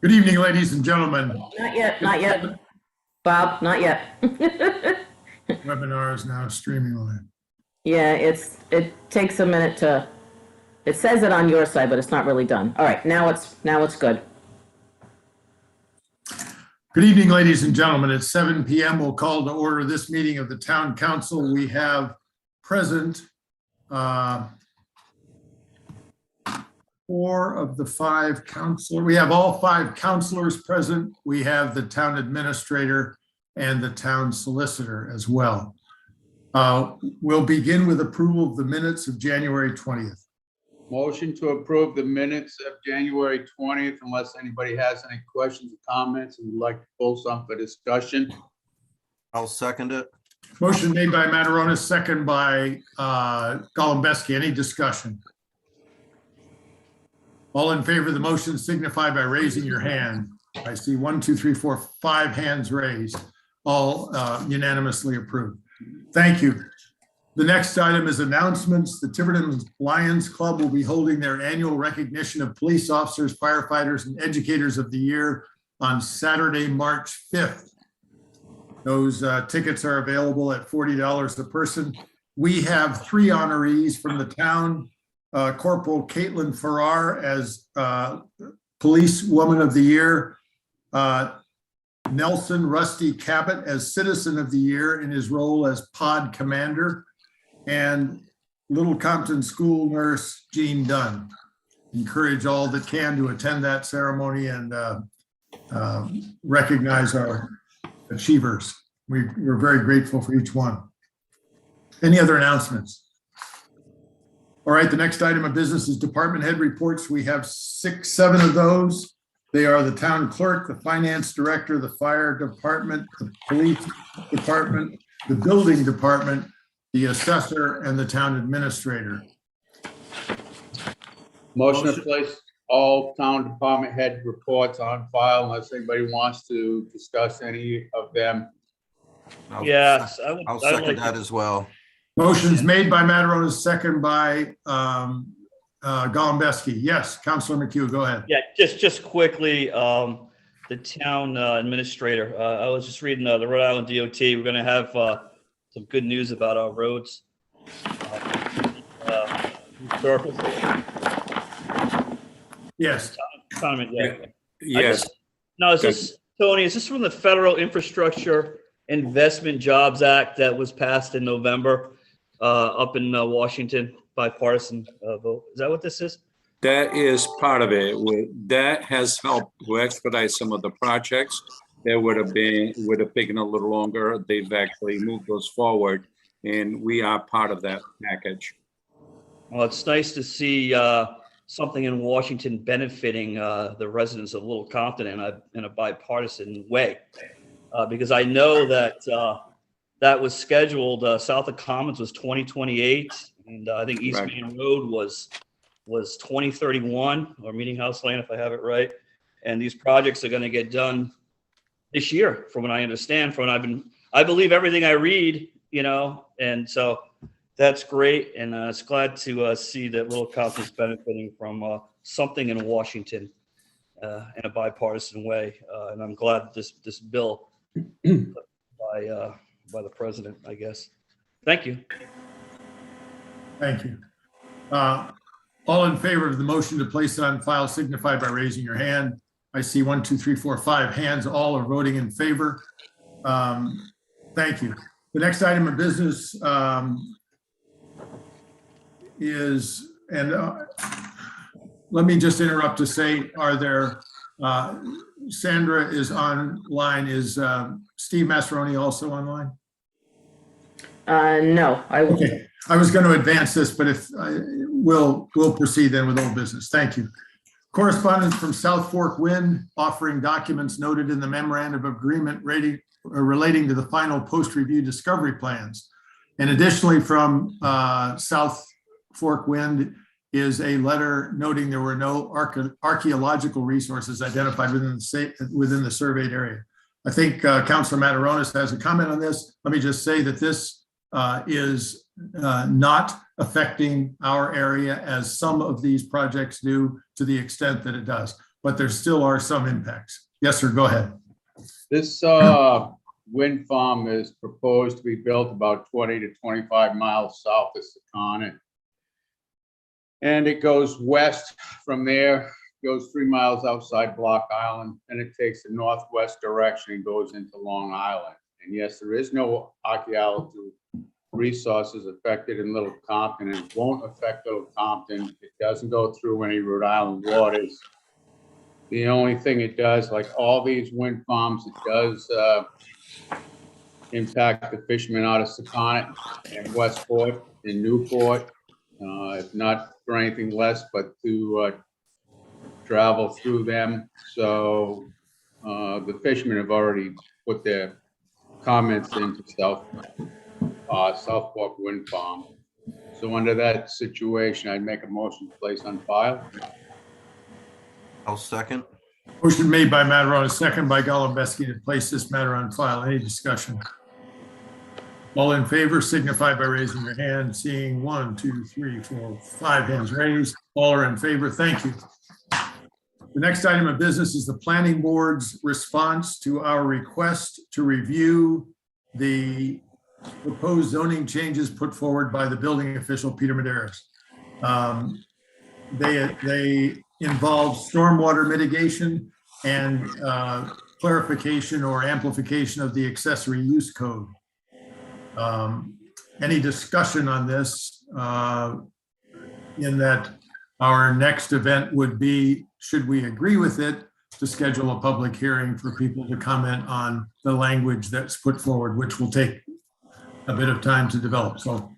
Good evening, ladies and gentlemen. Not yet, not yet. Bob, not yet. Webinar is now streaming live. Yeah, it takes a minute to, it says it on your side, but it's not really done. All right, now it's good. Good evening, ladies and gentlemen. At 7 p.m., we'll call to order this meeting of the Town Council. We have present 4 of the 5 counselors. We have all 5 counselors present. We have the town administrator and the town solicitor as well. We'll begin with approval of the minutes of January 20th. Motion to approve the minutes of January 20th, unless anybody has any questions or comments and would like to pull some for discussion. I'll second it. Motion made by Mataronis, second by Golembeski. Any discussion? All in favor of the motion signify by raising your hand. I see 1, 2, 3, 4, 5 hands raised, all unanimously approved. Thank you. The next item is announcements. The Tiverton Lions Club will be holding their annual recognition of police officers, firefighters, and educators of the year on Saturday, March 5th. Those tickets are available at $40 a person. We have 3 honorees from the town. Corporal Caitlin Farrar as Police Woman of the Year, Nelson Rusty Cabot as Citizen of the Year in his role as Pod Commander, and Little Compton School Nurse Jean Dunn. Encourage all that can to attend that ceremony and recognize our achievers. We're very grateful for each one. Any other announcements? All right, the next item of business is department head reports. We have 7 of those. They are the town clerk, the finance director, the fire department, the police department, the building department, the assessor, and the town administrator. Motion to place all town department head reports on file unless anybody wants to discuss any of them. Yes, I'll second that as well. Motion's made by Mataronis, second by Golembeski. Yes, Councilor McHugh, go ahead. Yeah, just quickly, the town administrator, I was just reading the Rhode Island DOT. We're going to have some good news about our roads. Yes. Yes. No, is this, Tony, is this from the Federal Infrastructure Investment Jobs Act that was passed in November up in Washington, bipartisan vote? Is that what this is? That is part of it. That has helped to expedite some of the projects that would have taken a little longer. They've actually moved those forward, and we are part of that package. Well, it's nice to see something in Washington benefiting the residents of Little Compton in a bipartisan way, because I know that that was scheduled. South of Commons was 2028, and I think East Main Road was 2031, or Meeting House Lane, if I have it right. And these projects are going to get done this year, from what I understand. From what I believe everything I read, and so that's great. And it's glad to see that Little Compton is benefiting from something in Washington in a bipartisan way. And I'm glad this bill by the president, I guess. Thank you. Thank you. All in favor of the motion to place it on file signify by raising your hand. I see 1, 2, 3, 4, 5 hands. All are voting in favor. Thank you. The next item of business is, and let me just interrupt to say, are there, Sandra is online. Is Steve Massaroni also online? No, Okay. I was going to advance this, but if we'll proceed then with old business. Thank you. Correspondence from South Fork Wind offering documents noted in the memorandum of agreement relating to the final post-review discovery plans. And additionally from South Fork Wind is a letter noting there were no archaeological resources identified within the surveyed area. I think Councilor Mataronis has a comment on this. Let me just say that this is not affecting our area as some of these projects do, to the extent that it does. but there still are some impacts. Yes, sir, go ahead. This wind farm is proposed to be built about 20 to 25 miles south of Secana. And it goes west from there, goes 3 miles outside Block Island, and it takes the northwest direction and goes into Long Island. And yes, there is no archaeological resources affected in Little Compton, and it won't affect Little Compton. It doesn't go through any Rhode Island waters. The only thing it does, like all these wind farms, it does impact the fishermen out of Secana and Westport and Newport. If not for anything less, but to travel through them. So the fishermen have already put their comments into Southport Wind Farm. So under that situation, I'd make a motion to place on file. I'll second. Motion made by Mataronis, second by Golembeski to place this matter on file. Any discussion? All in favor signify by raising your hand. Seeing 1, 2, 3, 4, 5 hands raised. All are in favor. Thank you. The next item of business is the planning board's response to our request to review the proposed zoning changes put forward by the building official, Peter Medeiros. They involve stormwater mitigation and clarification or amplification of the accessory use code. Any discussion on this in that our next event would be, should we agree with it, to schedule a public hearing for people to comment on the language that's put forward, which will take a bit of time to develop. So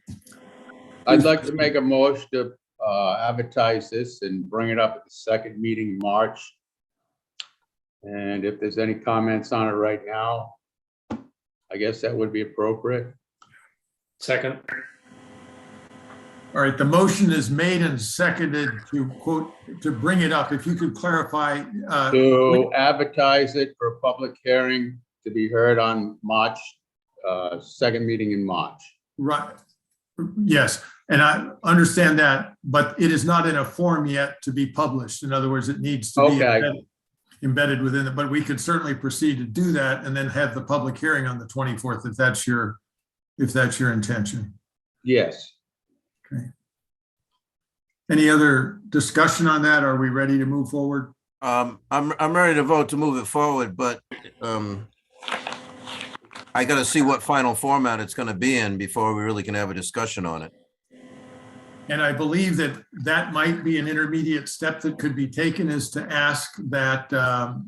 I'd like to make a motion to advertise this and bring it up at the second meeting in March. And if there's any comments on it right now, I guess that would be appropriate. Second. all right, the motion is made and seconded to quote, to bring it up. If you could clarify. To advertise it for a public hearing to be heard on March, second meeting in March. Right. Yes, and I understand that, but it is not in a form yet to be published. In other words, it needs to be Okay. embedded within it, but we could certainly proceed to do that and then have the public hearing on the 24th if that's your intention. Yes. Okay. Any other discussion on that? Are we ready to move forward? I'm ready to vote to move it forward, but I got to see what final format it's going to be in before we really can have a discussion on it. And I believe that that might be an intermediate step that could be taken, is to ask that the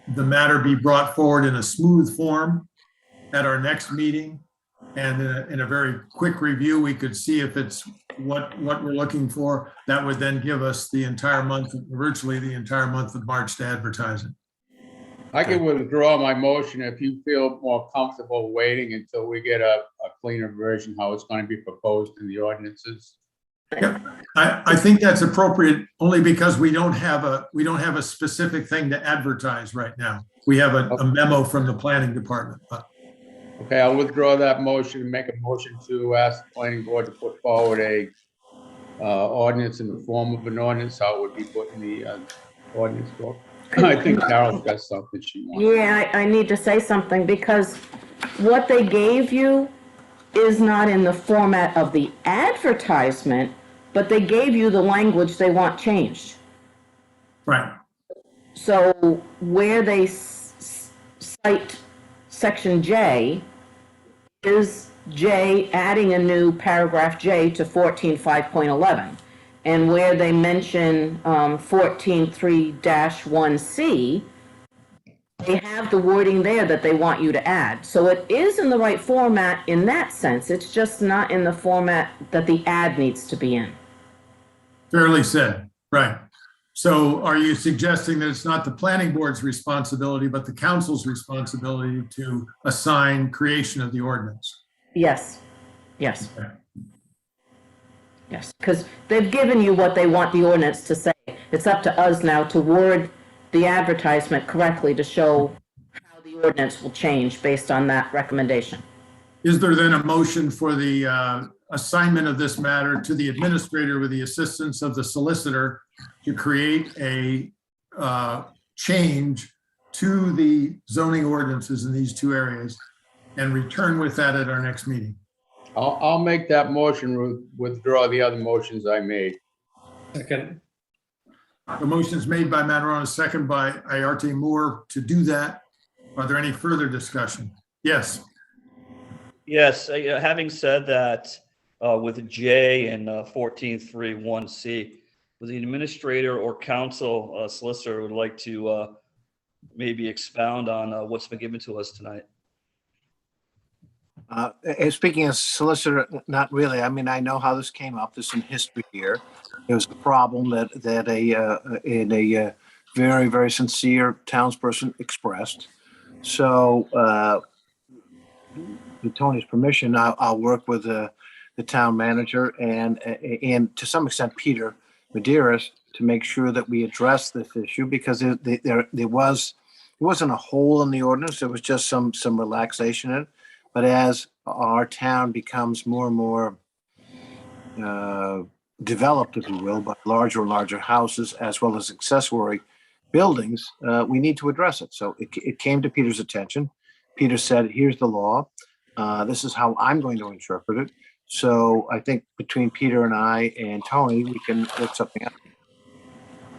matter be brought forward in a smooth form at our next meeting. And in a very quick review, we could see if it's what we're looking for. That would then give us the entire month, virtually the entire month of March to advertise it. I can withdraw my motion if you feel more comfortable waiting until we get a cleaner version, how it's going to be proposed in the ordinances. Yeah, I think that's appropriate only because we don't have a specific thing to advertise right now. We have a memo from the planning department. Okay, I'll withdraw that motion and make a motion to ask the planning board to put forward a ordinance in the form of an ordinance, how it would be put in the ordinance book. I think Carol's got something she wants. Yeah, I need to say something because what they gave you is not in the format of the advertisement, but they gave you the language they want changed. Right. So where they cite section J is J adding a new paragraph J to 14.5.11. And where they mention 14.3-1C, they have the wording there that they want you to add. So it is in the right format in that sense. It's just not in the format that the ad needs to be in. Fairly said. Right. So are you suggesting that it's not the planning board's responsibility, but the council's responsibility to assign creation of the ordinance? Yes. Yes. Okay. Yes, because they've given you what they want the ordinance to say. It's up to us now to word the advertisement correctly to show how the ordinance will change based on that recommendation. Is there then a motion for the assignment of this matter to the administrator with the assistance of the solicitor to create a change to the zoning ordinances in these two areas and return with that at our next meeting. I'll make that motion, withdraw the other motions I made. Second. The motion is made by Mataronis, second by Iarte Moore to do that. Are there any further discussion? Yes. Yes, having said that, with J and 14.3.1C, would the administrator or council solicitor would like to maybe expound on what's been given to us tonight? And speaking as solicitor, not really. I mean, I know how this came up. There's some history here. There was a problem that a very, very sincere townsperson expressed. So, with Tony's permission, I'll work with the town manager and to some extent Peter Medeiros to make sure that we address this issue, because there wasn't a hole in the ordinance. There was just some relaxation in it. But as our town becomes more and more developed, if you will, by larger and larger houses as well as accessory buildings, we need to address it. So it came to Peter's attention. Peter said, here's the law. This is how I'm going to interpret it. So I think between Peter and I and Tony, we can work something out.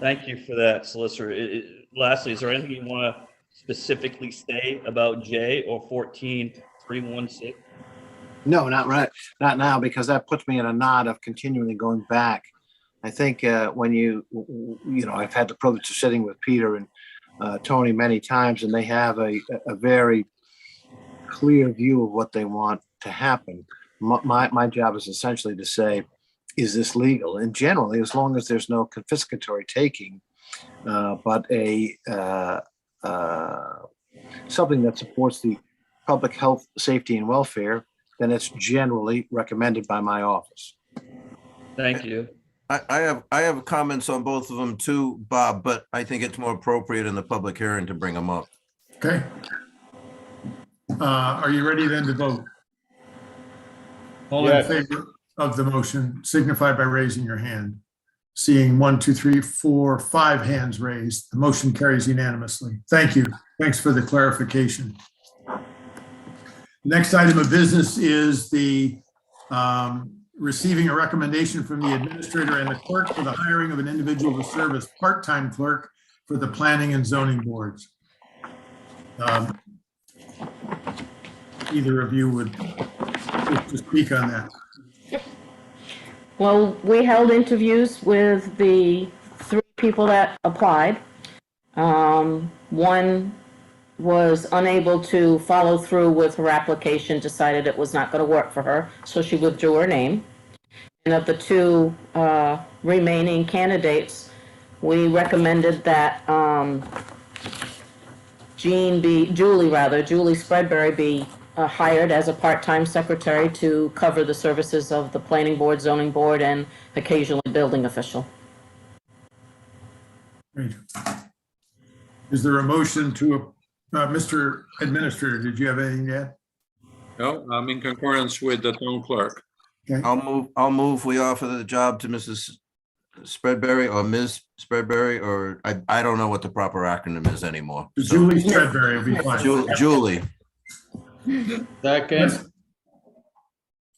Thank you for that, solicitor. Lastly, is there anything you want to specifically say about J or 14.3.1C? No, not right. Not now, because that puts me in a knot of continually going back. I think when I've had the privilege of sitting with Peter and Tony many times, and they have a very clear view of what they want to happen. My job is essentially to say, is this legal? And generally, as long as there's no confiscatory taking, but something that supports the public health, safety, and welfare, then it's generally recommended by my office. Thank you. I have comments on both of them too, Bob, but I think it's more appropriate in the public hearing to bring them up. Okay. Are you ready then to vote? All in Yes. favor of the motion signify by raising your hand. Seeing 1, 2, 3, 4, 5 hands raised, the motion carries unanimously. Thank you. Thanks for the clarification. Next item of business is the receiving a recommendation from the administrator and the clerk for the hiring of an individual to serve as part-time clerk for the planning and zoning boards. Either of you would wish to speak on that. Well, we held interviews with the 3 people that applied. One was unable to follow through with her application, decided it was not going to work for her, so she withdrew her name. And of the 2 remaining candidates, we recommended that Julie Spreadberry be hired as a part-time secretary to cover the services of the planning board, zoning board, and occasionally building official. Great. Is there a motion to, Mr. Administrator, did you have anything to add? No, I'm in concurrence with the town clerk. Okay. I'll move we offer the job to Mrs. Spreadberry or Ms. Spreadberry, or I don't know what the proper acronym is anymore. So, Julie Spreadberry will be fine. Julie. Second.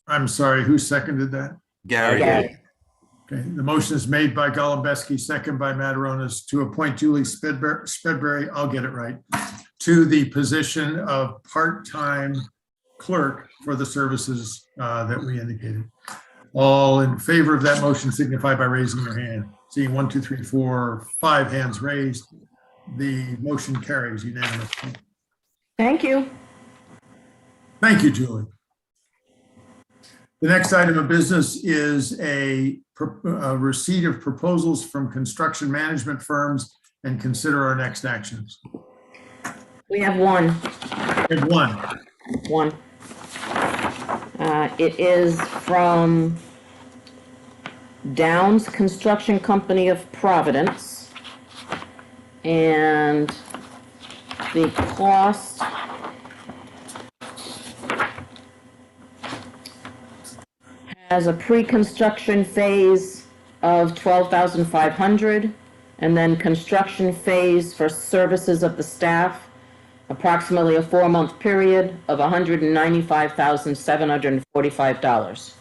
I'm sorry, who seconded that? Gary. Gary. Okay, the motion is made by Golembeski, second by Mataronis, to appoint Julie Spreadberry, I'll get it right, to the position of part-time clerk for the services that we indicated. All in favor of that motion signify by raising your hand. Seeing 1, 2, 3, 4, 5 hands raised, the motion carries unanimously. Thank you. Thank you, Julie. The next item of business is a receipt of proposals from construction management firms and consider our next actions. We have one. We have one. One. It is from Downs Construction Company of Providence. And the cost As a pre-construction phase of $12,500, and then construction phase for services of the staff, approximately a 4-month period of $195,745.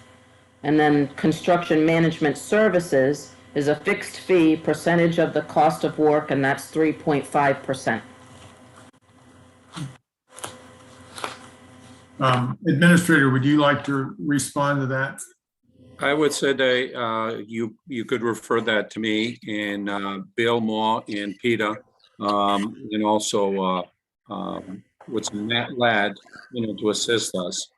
And then construction management services is a fixed fee percentage of the cost of work, and that's 3.5%. Administrator, would you like to respond to that? I would say that you could refer that to me and Bill Moore and Peter, and also what's Matt Ladd, to assist us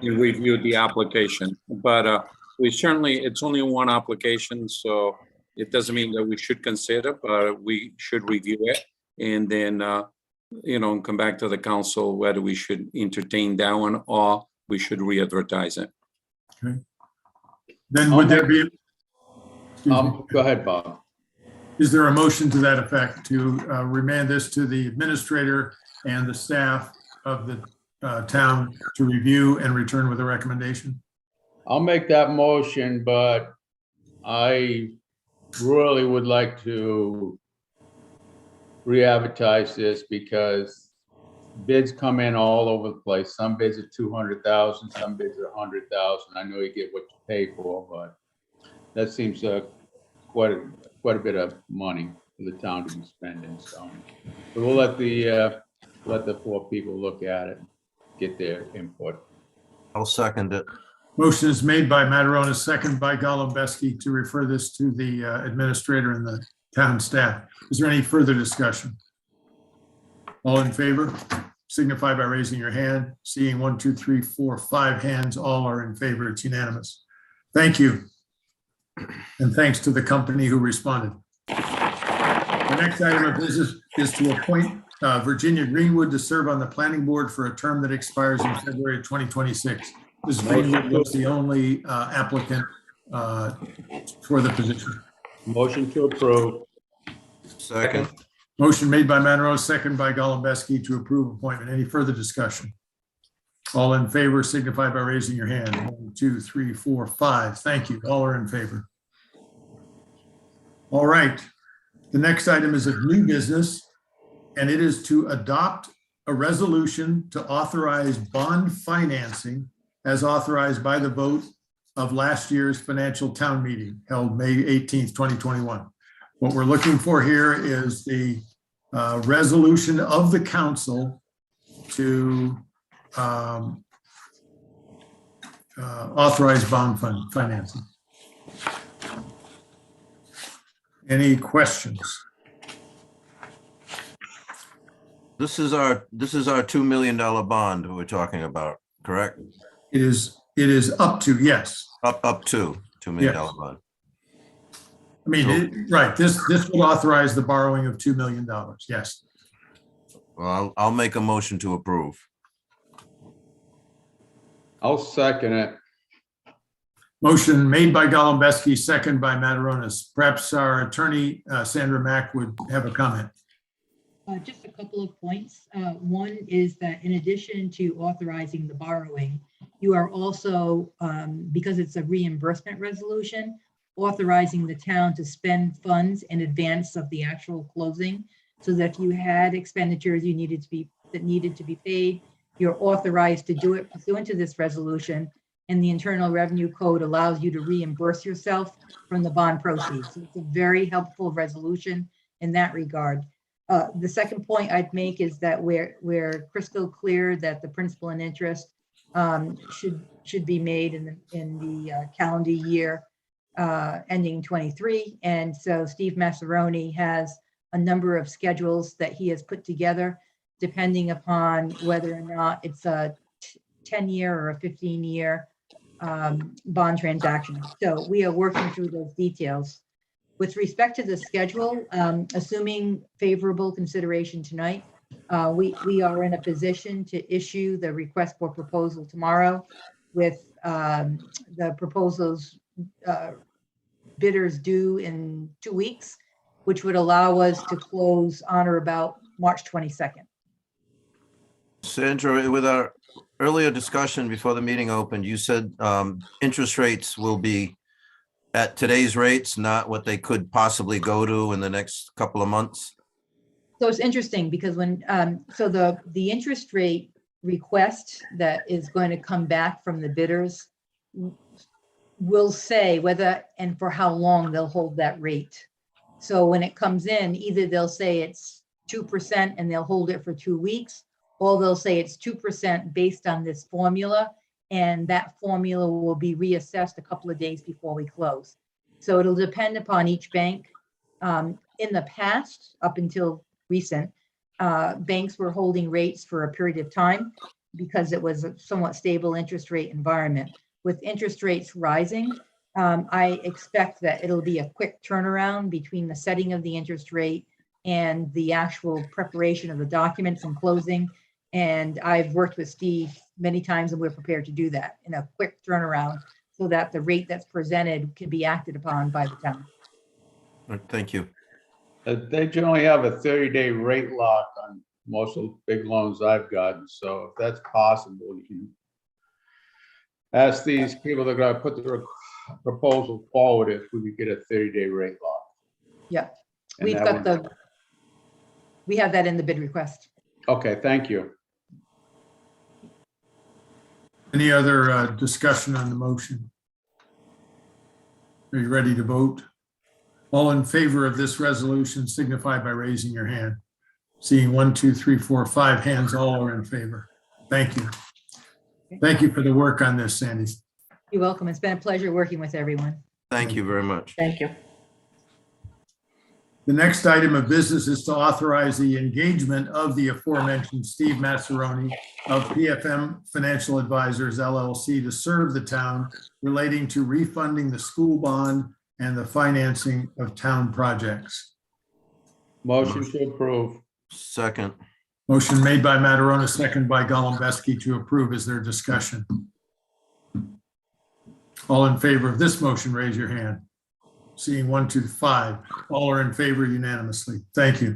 and review the application. But we certainly, it's only one application, so it doesn't mean that we should consider, but we should review it and then and come back to the council whether we should entertain that one or we should re-advertise it. Okay. Then would there be? Go ahead, Bob. Is there a motion to that effect to remand this to the administrator and the staff of the town to review and return with a recommendation? I'll make that motion, but I really would like to re-advertise this because bids come in all over the place. Some bids are 200,000, some bids are 100,000. I know you get what you pay for, but that seems quite a bit of money for the town to be spending. So we'll let the 4 people look at it, get their input. I'll second it. Motion is made by Mataronis, second by Golembeski to refer this to the administrator and the town staff. Is there any further discussion? All in favor, signify by raising your hand. Seeing 1, 2, 3, 4, 5 hands, all are in favor. It's unanimous. Thank you. And thanks to the company who responded. The next item of business is to appoint Virginia Greenwood to serve on the planning board for a term that expires in February of 2026. Ms. Greenwood was the only applicant for the position. Motion to approve. Second. Motion made by Monroe, second by Golembeski to approve appointment. Any further discussion? All in favor signify by raising your hand. 1, 2, 3, 4, 5. Thank you. All are in favor. All right. The next item is of new business, and it is to adopt a resolution to authorize bond financing as authorized by the vote of last year's financial town meeting held May 18th, 2021. What we're looking for here is the resolution of the council to authorize bond financing. Any questions? This is our $2 million bond we're talking about, correct? It is up to, yes. Up to $2 million Yes. bond. I mean, right, this will authorize the borrowing of $2 million, yes. Well, I'll make a motion to approve. I'll second it. Motion made by Golembeski, second by Mataronis. Perhaps our attorney, Sandra Mack, would have a comment. Just a couple of points. One is that in addition to authorizing the borrowing, you are also, because it's a reimbursement resolution, authorizing the town to spend funds in advance of the actual closing, so that if you had expenditures that needed to be paid, you're authorized to do it pursuant to this resolution, and the Internal Revenue Code allows you to reimburse yourself from the bond proceeds. So it's a very helpful resolution in that regard. The second point I'd make is that we're crystal clear that the principal and interest should be made in the calendar year ending 23. And so Steve Massaroni has a number of schedules that he has put together, depending upon whether or not it's a 10-year or a 15-year bond transaction. So we are working through those details. With respect to the schedule, assuming favorable consideration tonight, we are in a position to issue the request for proposal tomorrow with the proposals bidders due in 2 weeks, which would allow us to close on or about March 22nd. Sandra, with earlier discussion before the meeting opened, you said interest rates will be at today's rates, not what they could possibly go to in the next couple of months? So it's interesting because when, so the interest rate request that is going to come back from the bidders will say whether and for how long they'll hold that rate. So when it comes in, either they'll say it's 2% and they'll hold it for 2 weeks, or they'll say it's 2% based on this formula, and that formula will be reassessed a couple of days before we close. So it'll depend upon each bank. In the past, up until recent, banks were holding rates for a period of time because it was a somewhat stable interest rate environment. With interest rates rising, I expect that it'll be a quick turnaround between the setting of the interest rate and the actual preparation of the documents and closing. And I've worked with Steve many times, and we're prepared to do that in a quick turnaround so that the rate that's presented can be acted upon by the town. Thank you. They generally have a 30-day rate lock on most of the big loans I've gotten. So if that's possible, you can ask these people that are going to put their proposal forward if we could get a 30-day rate lock. Yeah, And we've that got would- we have that in the bid request. Okay, thank you. Any other discussion on the motion? Are you ready to vote? All in favor of this resolution signify by raising your hand. Seeing 1, 2, 3, 4, 5 hands, all are in favor. Thank you. Thank you for the work on this, Sandy. You're welcome. It's been a pleasure working with everyone. Thank you very much. Thank you. The next item of business is to authorize the engagement of the aforementioned Steve Massaroni of PFM Financial Advisors LLC to serve the town relating to refunding the school bond and the financing of town projects. Motion to approve. Second. Motion made by Mataronis, second by Golembeski to approve. Is there discussion? All in favor of this motion, raise your hand. Seeing 1, 2, 5, all are in favor unanimously. Thank you.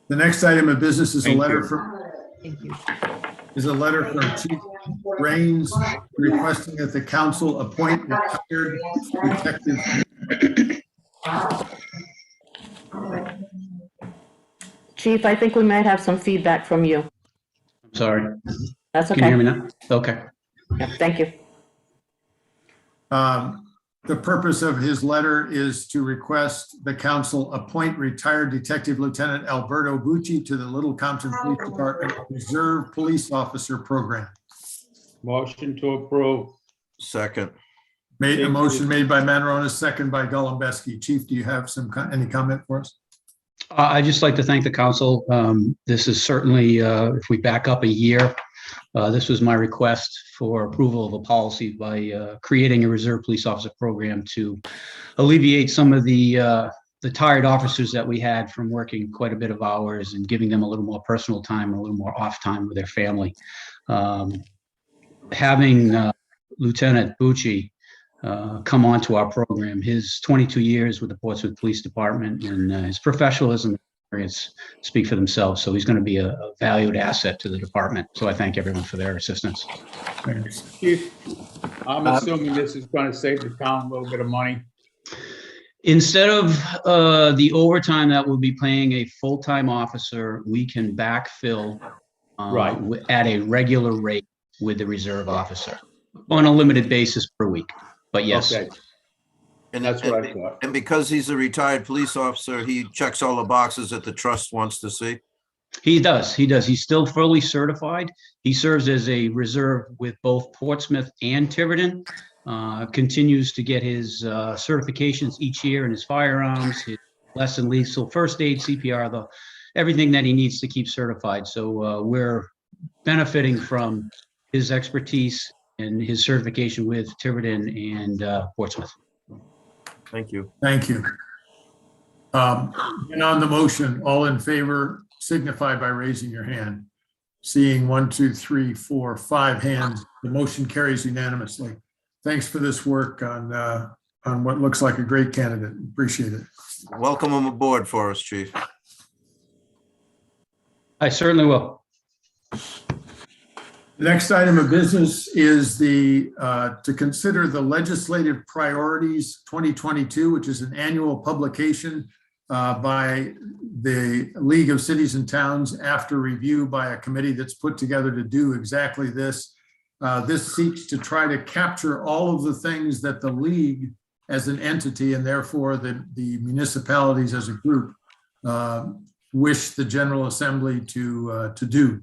The next item of business is a Thank letter you. from Thank you. Chief Raines requesting that the council appoint retired detective. Chief, I think we might have some feedback from you. Sorry, That's can you hear okay. me now? Okay. Yeah, thank you. The purpose of his letter is to request the council appoint retired Detective Lieutenant Alberto Bucci to the Little Compton Police Department Reserve Police Officer Program. Motion to approve. Second. A motion made by Mataronis, second by Golembeski. Chief, do you have any comment for us? I'd just like to thank the council. This is certainly, if we back up a year, this was my request for approval of a policy by creating a reserve police officer program to alleviate some of the tired officers that we had from working quite a bit of hours and giving them a little more personal time, a little more off time with their family. Having Lieutenant Bucci come onto our program, his 22 years with the Portsmouth Police Department and his professionalism and experience speak for themselves. So he's going to be a valued asset to the department. So I thank everyone for their assistance. Thanks. Chief, I'm assuming this is going to save the town a little bit of money. Instead of the overtime that we'll be paying a full-time officer, we can backfill Right. at a regular rate with the reserve officer on a limited basis per week. But yes. Okay, And that's what I thought. And because he's a retired police officer, he checks all the boxes that the trust wants to see. He does. He's still fully certified. He serves as a reserve with both Portsmouth and Tiverton. Continues to get his certifications each year in his firearms, his less than lethal first aid, CPR, everything that he needs to keep certified. So we're benefiting from his expertise and his certification with Tiverton and Portsmouth. Thank you. Thank you. And on the motion, all in favor signify by raising your hand. Seeing 1, 2, 3, 4, 5 hands, the motion carries unanimously. Thanks for this work on what looks like a great candidate. Appreciate it. Welcome him aboard for us, Chief. I certainly will. The next item of business is to consider the legislative priorities 2022, which is an annual publication by the League of Cities and Towns after review by a committee that's put together to do exactly this. This seeks to try to capture all of the things that the league as an entity, and therefore the municipalities as a group, wish the General Assembly to do.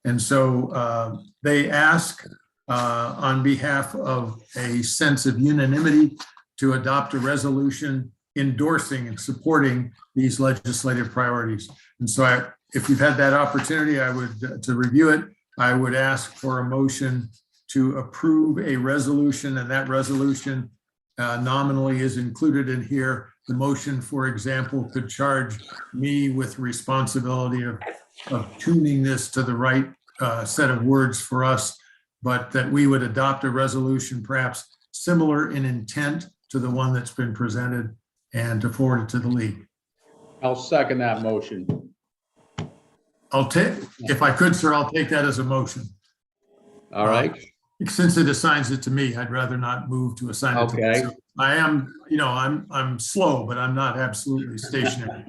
And so they ask on behalf of a sense of unanimity to adopt a resolution endorsing and supporting these legislative priorities. And so if you've had that opportunity, to review it, I would ask for a motion to approve a resolution, and that resolution nominally is included in here. The motion, for example, could charge me with responsibility of tuning this to the right set of words for us, but that we would adopt a resolution perhaps similar in intent to the one that's been presented and to forward it to the league. I'll second that motion. If I could, sir, I'll take that as a motion. All right. Since it assigns it to me, I'd rather not move to assign it to me. Okay. So I am, I'm slow, but I'm not absolutely stationary.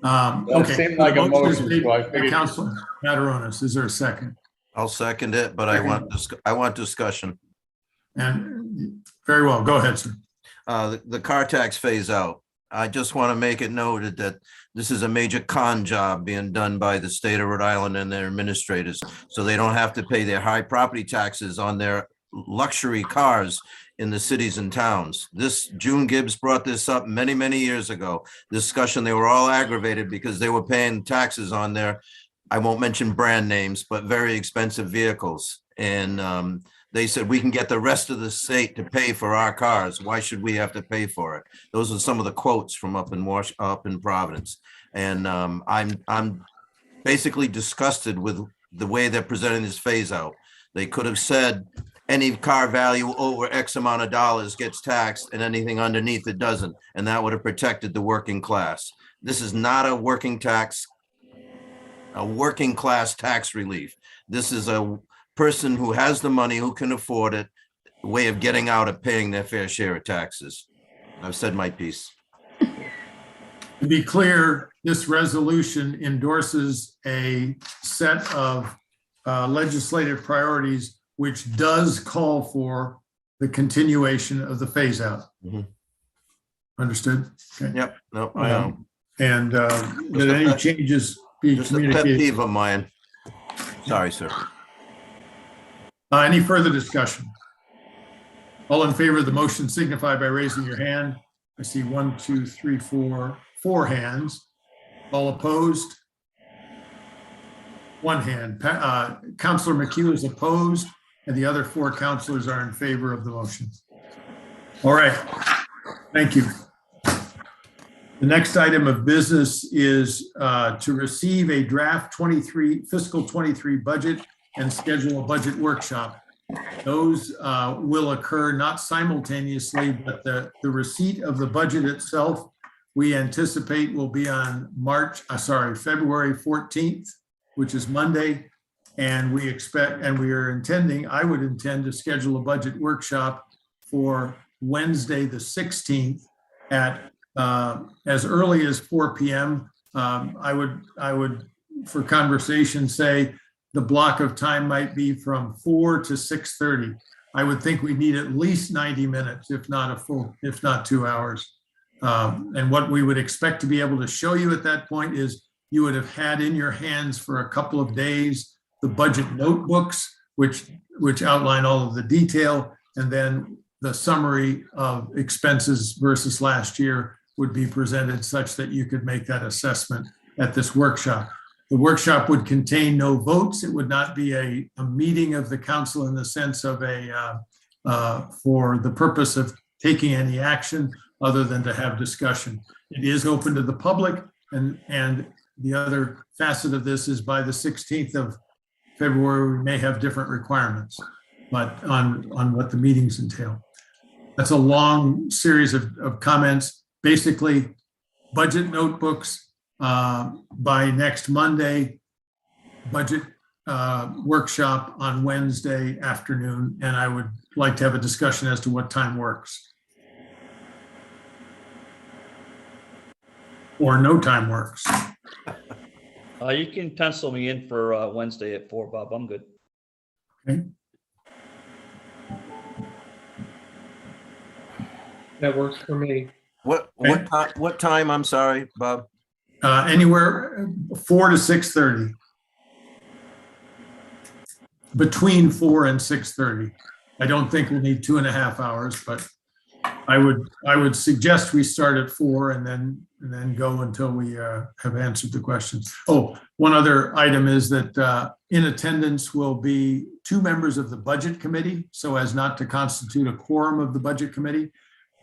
Okay. seemed like a motion, Made so I by figured- Councilor Mataronis. Is there a second? I'll second it, but I want discussion. And very well, go ahead, sir. The car tax phase out. I just want to make it noted that this is a major con job being done by the state of Rhode Island and their administrators, so they don't have to pay their high property taxes on their luxury cars in the cities and towns. June Gibbs brought this up many, many years ago. Discussion, they were all aggravated because they were paying taxes on their, I won't mention brand names, but very expensive vehicles. And they said, we can get the rest of the state to pay for our cars. Why should we have to pay for it? Those are some of the quotes from up in Providence. And I'm basically disgusted with the way they're presenting this phase out. They could have said any car value over X amount of dollars gets taxed and anything underneath it doesn't. And that would have protected the working class. This is not a working class tax relief. This is a person who has the money, who can afford it, a way of getting out of paying their fair share of taxes. I've said my piece. To be clear, this resolution endorses a set of legislative priorities, which does call for the continuation of the phase out. Mhm. Understood? Okay. Yep, no, I know. And that any changes be Just a pet communicated. peeve of mine. Sorry, sir. Any further discussion? All in favor of the motion signify by raising your hand. I see 1, 2, 3, 4 hands. All opposed? One hand. Councilor McHugh is opposed, and the other 4 councilors are in favor of the motion. All right, thank you. The next item of business is to receive a draft fiscal 23 budget and schedule a budget workshop. Those will occur not simultaneously, but the receipt of the budget itself, we anticipate will be on February 14th, which is Monday. And we expect, and we are intending, I would intend to schedule a budget workshop for Wednesday, the 16th at as early as 4 p.m. I would, for conversation, say the block of time might be from 4 to 6:30. I would think we need at least 90 minutes, if not 2 hours. And what we would expect to be able to show you at that point is you would have had in your hands for a couple of days the budget notebooks, which outline all of the detail, and then the summary of expenses versus last year would be presented such that you could make that assessment at this workshop. The workshop would contain no votes. It would not be a meeting of the council in the sense of for the purpose of taking any action other than to have discussion. It is open to the public, and the other facet of this is by the 16th of February, we may have different requirements, but on what the meetings entail. That's a long series of comments. Basically, budget notebooks by next Monday, budget workshop on Wednesday afternoon, and I would like to have a discussion as to what time works. Or no time works. You can pencil me in for Wednesday at 4, Bob. I'm good. Okay. That works for me. What time? I'm sorry, Bob. Anywhere 4 to 6:30. Between 4 and 6:30. I don't think we'll need 2.5 hours, but I would suggest we start at 4 and then go until we have answered the questions. Oh, one other item is that in attendance will be 2 members of the Budget Committee, so as not to constitute a quorum of the Budget Committee.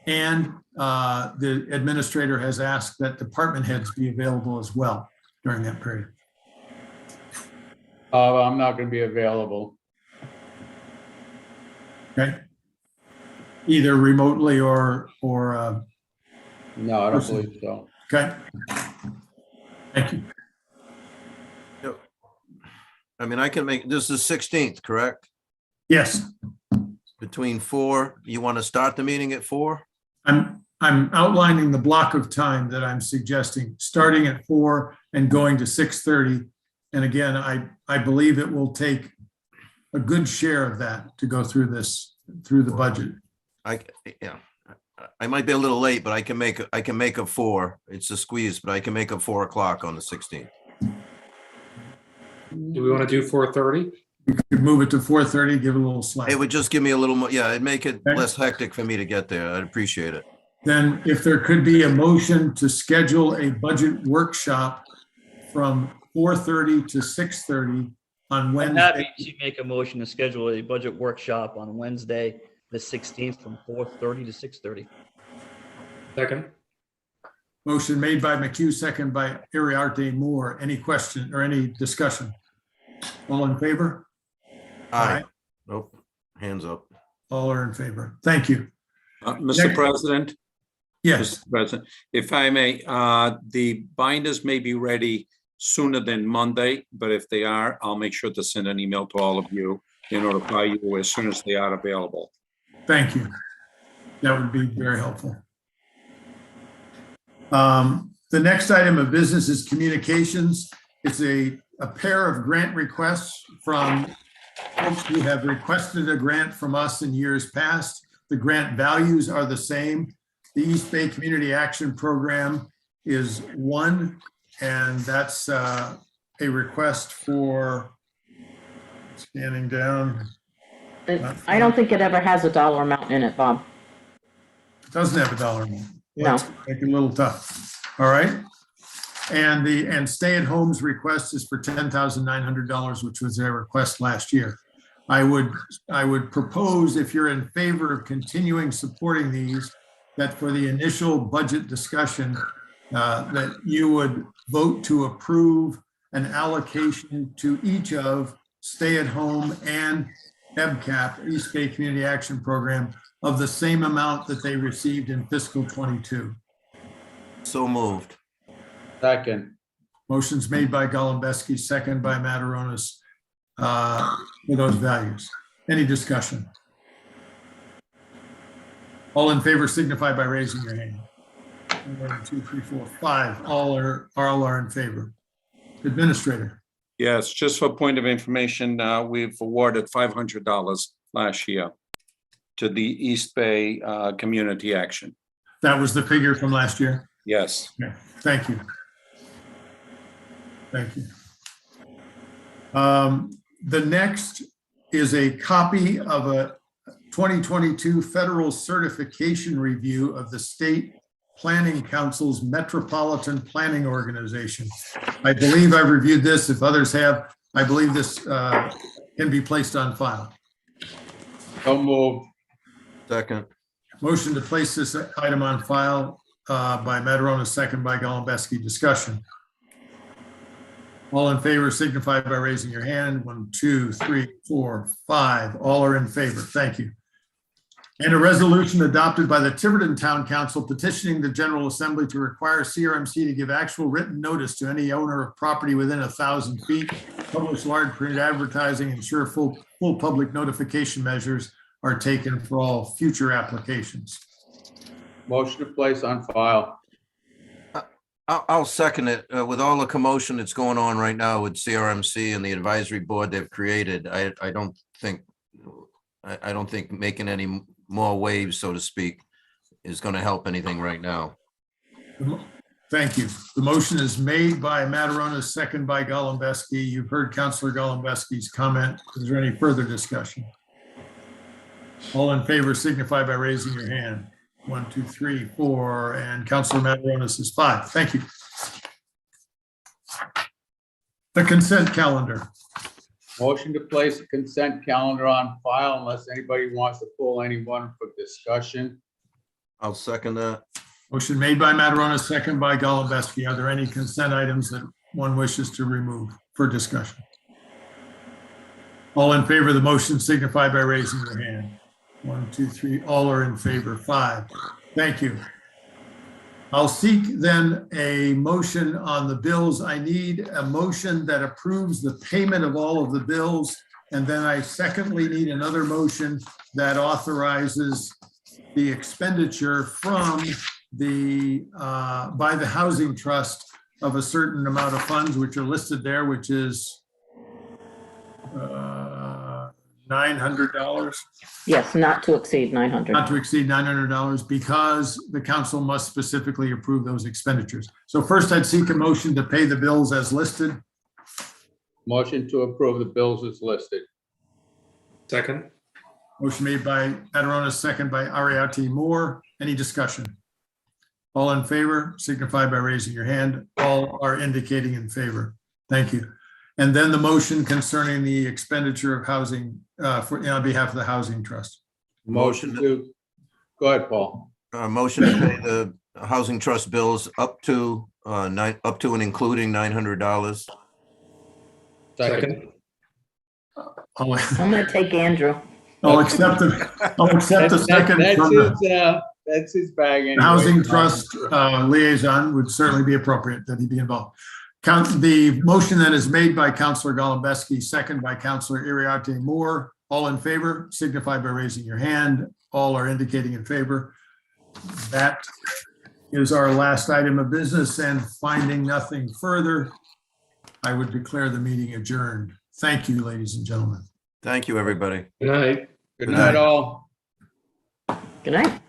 And the administrator has asked that department heads be available as well during that period. I'm not going to be available. Okay. Either remotely or No, I don't believe so. okay. Thank you. I mean, I can make, this is 16th, correct? Yes, Between 4, you want to start the meeting at 4? I'm outlining the block of time that I'm suggesting, starting at 4 and going to 6:30. And again, I believe it will take a good share of that to go through the budget. I might be a little late, but I can make a 4. It's a squeeze, but I can make a 4 o'clock on the 16th. Do we want to do 4:30? Could move it to 4:30, give it a little slack. It would just give me a little more, yeah, it'd make it Okay. less hectic for me to get there. I'd appreciate it. Then if there could be a motion to schedule a budget workshop from 4:30 to 6:30 on I'm Wednesday. happy to make a motion to schedule a budget workshop on Wednesday, the 16th, from 4:30 to 6:30. Second. Motion made by McHugh, second by Ariarte Moore. Any question or any discussion? All in favor? Aye. Nope, hands up. All are in favor. Thank you. Mr. Next- President, Yes, Mr. President, if I may, the binders may be ready sooner than Monday, but if they are, I'll make sure to send an email to all of you and notify you as soon as they are available. thank you. That would be very helpful. The next item of business is communications. It's a pair of grant requests from folks who have requested a grant from us in years past. The grant values are the same. The East Bay Community Action Program is one, and that's a request for, scanning down, I don't think it ever has a dollar amount in it, Bob. it doesn't have a dollar amount. No. Let's make it a little tough. All right. And Stay at Home's request is for $10,900, which was their request last year. I would propose, if you're in favor of continuing supporting these, that for the initial budget discussion, that you would vote to approve an allocation to each of Stay at Home and EBCAP, East Bay Community Action Program, of the same amount that they received in fiscal '22. So moved. Second. Motion's made by Golembeski, second by Mataronis, for those values. Any discussion? All in favor signify by raising your hand. 1, 2, 3, 4, 5. All are in favor. Administrator. Yes, just for point of information, we've awarded $500 last year to the East Bay Community Action. That was the figure from last year? Yes. Okay, thank you. Thank you. The next is a copy of a 2022 federal certification review of the State Planning Council's Metropolitan Planning Organization. I believe I've reviewed this. If others have, I believe this can be placed on file. So moved. Second. Motion to place this item on file by Mataronis, second by Golembeski. Discussion. All in favor signify by raising your hand. 1, 2, 3, 4, 5. All are in favor. Thank you. And a resolution adopted by the Tiverton Town Council petitioning the General Assembly to require CRMC to give actual written notice to any owner of property within 1,000 feet publish large print advertising, ensure full public notification measures are taken for all future applications. Motion to place on file. I'll second it. With all the commotion that's going on right now with CRMC and the advisory board they've created, I don't think making any more waves, so to speak, is going to help anything right now. Thank you. The motion is made by Mataronis, second by Golembeski. You've heard Councilor Golembeski's comment. Is there any further discussion? All in favor signify by raising your hand. 1, 2, 3, 4, and Councilor Mataronis is 5. Thank you. The consent calendar. Motion to place a consent calendar on file unless anybody wants to pull anyone for discussion. I'll second that. Motion made by Mataronis, second by Golembeski. Are there any consent items that one wishes to remove for discussion? All in favor of the motion signify by raising your hand. 1, 2, 3, all are in favor, 5. Thank you. I'll seek then a motion on the bills. I need a motion that approves the payment of all of the bills. And then I secondly need another motion that authorizes the expenditure from the, by the Housing Trust of a certain amount of funds, which are listed there, which is $900. Yes, not to exceed 900. Not to exceed $900 because the council must specifically approve those expenditures. So first I'd seek a motion to pay the bills as listed. Motion to approve the bills is listed. Second. Motion made by Mataronis, second by Ariati Moore. Any discussion? All in favor signify by raising your hand. All are indicating in favor. Thank you. And then the motion concerning the expenditure of housing on behalf of the Housing Trust. Motion to, go ahead, Paul. Motion to pay the Housing Trust bills up to and including $900. Second. I'll I'm going to take Andrew. accept the second from the That's his bag anyway. Housing Trust liaison would certainly be appropriate that he be involved. The motion that is made by Councilor Golembeski, second by Councilor Iriarte Moore. All in favor signify by raising your hand. All are indicating in favor. That is our last item of business, and finding nothing further, I would declare the meeting adjourned. Thank you, ladies and gentlemen. Thank you, everybody. Good night. Good night, all. Good night.